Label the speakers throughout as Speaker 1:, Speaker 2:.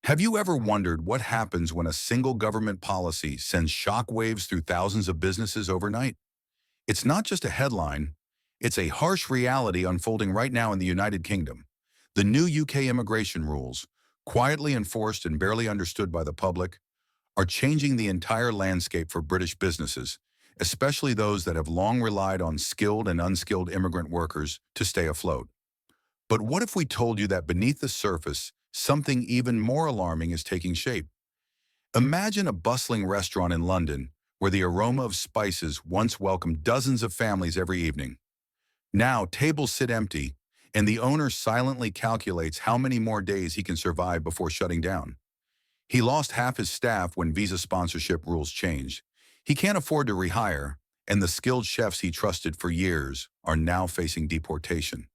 Speaker 1: Have you ever wondered what happens when a single government policy sends shockwaves through thousands of businesses overnight? It's not just a headline, it's a harsh reality unfolding right now in the United Kingdom. The new UK immigration rules, quietly enforced and barely understood by the public, are changing the entire landscape for British businesses, especially those that have long relied on skilled and unskilled immigrant workers to stay afloat. But what if we told you that beneath the surface, something even more alarming is taking shape? Imagine a bustling restaurant in London where the aroma of spices once welcomed dozens of families every evening. Now tables sit empty, and the owner silently calculates how many more days he can survive before shutting down. He lost half his staff when visa sponsorship rules changed. He can't afford to rehire, and the skilled chefs he trusted for years are now facing deportation.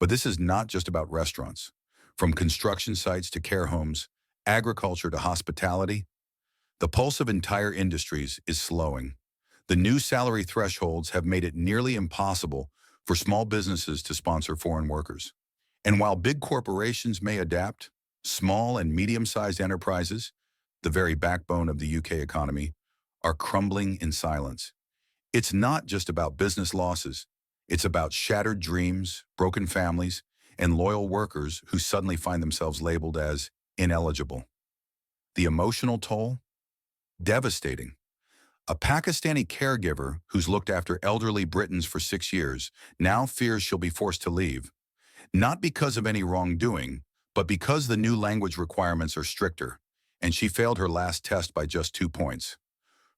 Speaker 1: But this is not just about restaurants. From construction sites to care homes, agriculture to hospitality, the pulse of entire industries is slowing. The new salary thresholds have made it nearly impossible for small businesses to sponsor foreign workers. And while big corporations may adapt, small and medium-sized enterprises, the very backbone of the UK economy, are crumbling in silence. It's not just about business losses. It's about shattered dreams, broken families, and loyal workers who suddenly find themselves labeled as ineligible. The emotional toll? Devastating. A Pakistani caregiver who's looked after elderly Britons for 6 years now fears she'll be forced to leave, not because of any wrongdoing, but because the new language requirements are stricter, and she failed her last test by just 2 points.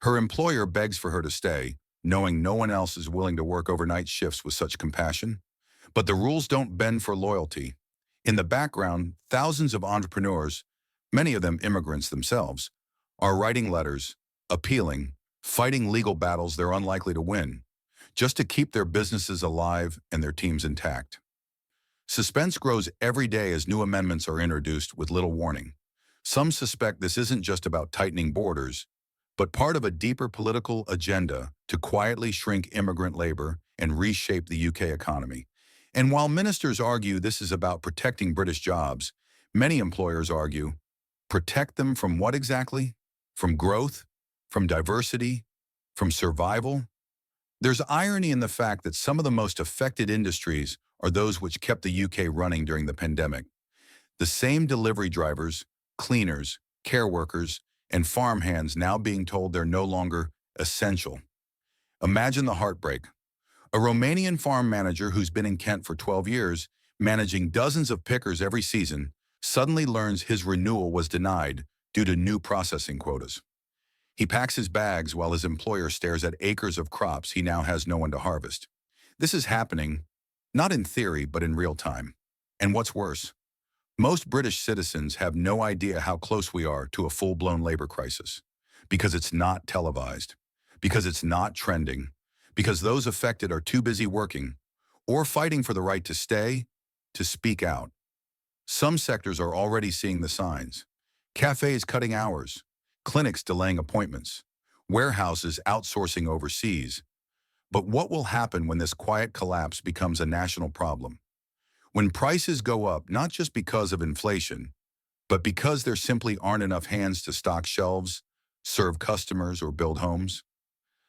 Speaker 1: Her employer begs for her to stay, knowing no one else is willing to work overnight shifts with such compassion. But the rules don't bend for loyalty. In the background, thousands of entrepreneurs, many of them immigrants themselves, are writing letters, appealing, fighting legal battles they're unlikely to win, just to keep their businesses alive and their teams intact. Suspense grows every day as new amendments are introduced with little warning. Some suspect this isn't just about tightening borders, but part of a deeper political agenda to quietly shrink immigrant labor and reshape the UK economy. And while ministers argue this is about protecting British jobs, many employers argue, protect them from what exactly? From growth? From diversity? From survival? There's irony in the fact that some of the most affected industries are those which kept the UK running during the pandemic. The same delivery drivers, cleaners, care workers, and farmhands now being told they're no longer essential. Imagine the heartbreak. A Romanian farm manager who's been in Kent for 12 years, managing dozens of pickers every season, suddenly learns his renewal was denied due to new processing quotas. He packs his bags while his employer stares at acres of crops he now has no one to harvest. This is happening, not in theory, but in real time. And what's worse, most British citizens have no idea how close we are to a full-blown labor crisis, because it's not televised, because it's not trending, because those affected are too busy working or fighting for the right to stay, to speak out. Some sectors are already seeing the signs. Cafes cutting hours, clinics delaying appointments, warehouses outsourcing overseas. But what will happen when this quiet collapse becomes a national problem? When prices go up, not just because of inflation, but because there simply aren't enough hands to stock shelves, serve customers, or build homes?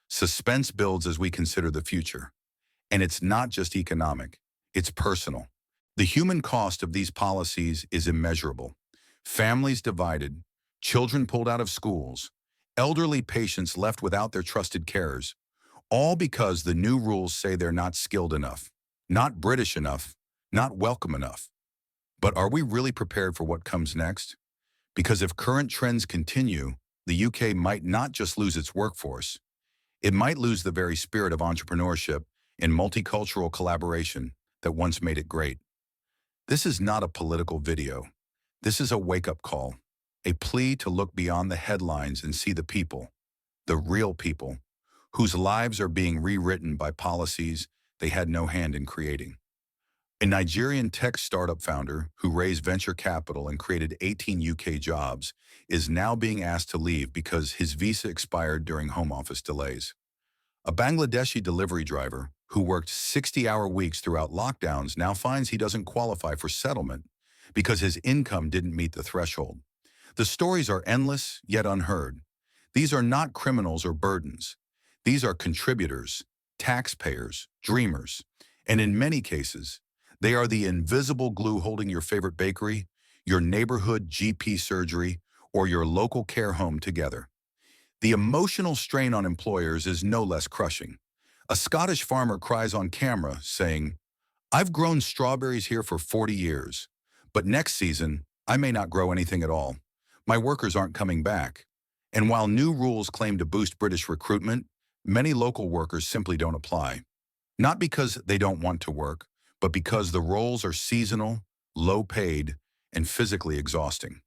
Speaker 1: Suspense builds as we consider the future. And it's not just economic, it's personal. The human cost of these policies is immeasurable. Families divided, children pulled out of schools, elderly patients left without their trusted carers, all because the new rules say they're not skilled enough, not British enough, not welcome enough. But are we really prepared for what comes next? Because if current trends continue, the UK might not just lose its workforce, it might lose the very spirit of entrepreneurship and multicultural collaboration that once made it great. This is not a political video. This is a wake-up call, a plea to look beyond the headlines and see the people, the real people, whose lives are being rewritten by policies they had no hand in creating. A Nigerian tech startup founder who raised venture capital and created 18 UK jobs is now being asked to leave because his visa expired during home office delays. A Bangladeshi delivery driver who worked 60-hour weeks throughout lockdowns now finds he doesn't qualify for settlement because his income didn't meet the threshold. The stories are endless, yet unheard. These are not criminals or burdens. These are contributors, taxpayers, dreamers, and in many cases, they are the invisible glue holding your favorite bakery, your neighborhood GP surgery, or your local care home together. The emotional strain on employers is no less crushing. A Scottish farmer cries on camera, saying, "I've grown strawberries here for 40 years, but next season, I may not grow anything at all. My workers aren't coming back." And while new rules claim to boost British recruitment, many local workers simply don't apply. Not because they don't want to work, but because the roles are seasonal, low-paid, and physically exhausting.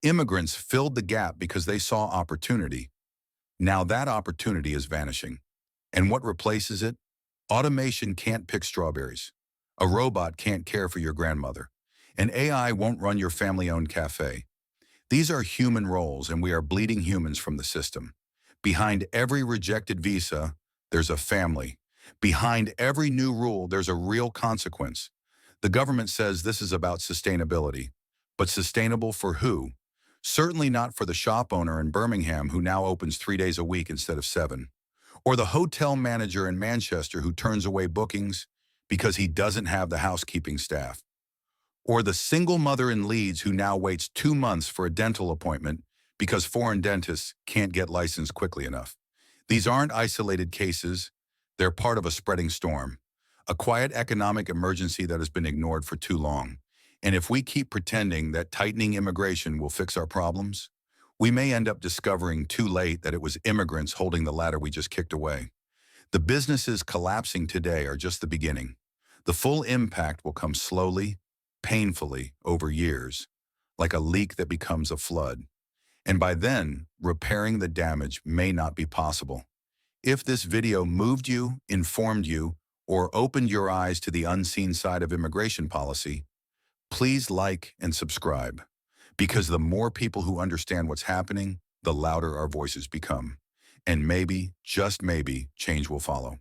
Speaker 1: Immigrants filled the gap because they saw opportunity. Now that opportunity is vanishing. And what replaces it? Automation can't pick strawberries. A robot can't care for your grandmother. An AI won't run your family-owned cafe. These are human roles, and we are bleeding humans from the system. Behind every rejected visa, there's a family. Behind every new rule, there's a real consequence. The government says this is about sustainability. But sustainable for who? Certainly not for the shop owner in Birmingham who now opens 3 days a week instead of 7. Or the hotel manager in Manchester who turns away bookings because he doesn't have the housekeeping staff. Or the single mother in Leeds who now waits 2 months for a dental appointment because foreign dentists can't get licensed quickly enough. These aren't isolated cases. They're part of a spreading storm, a quiet economic emergency that has been ignored for too long. And if we keep pretending that tightening immigration will fix our problems, we may end up discovering too late that it was immigrants holding the ladder we just kicked away. The businesses collapsing today are just the beginning. The full impact will come slowly, painfully, over years, like a leak that becomes a flood. And by then, repairing the damage may not be possible. If this video moved you, informed you, or opened your eyes to the unseen side of immigration policy, please like and subscribe, because the more people who understand what's happening, the louder our voices become. And maybe, just maybe, change will follow.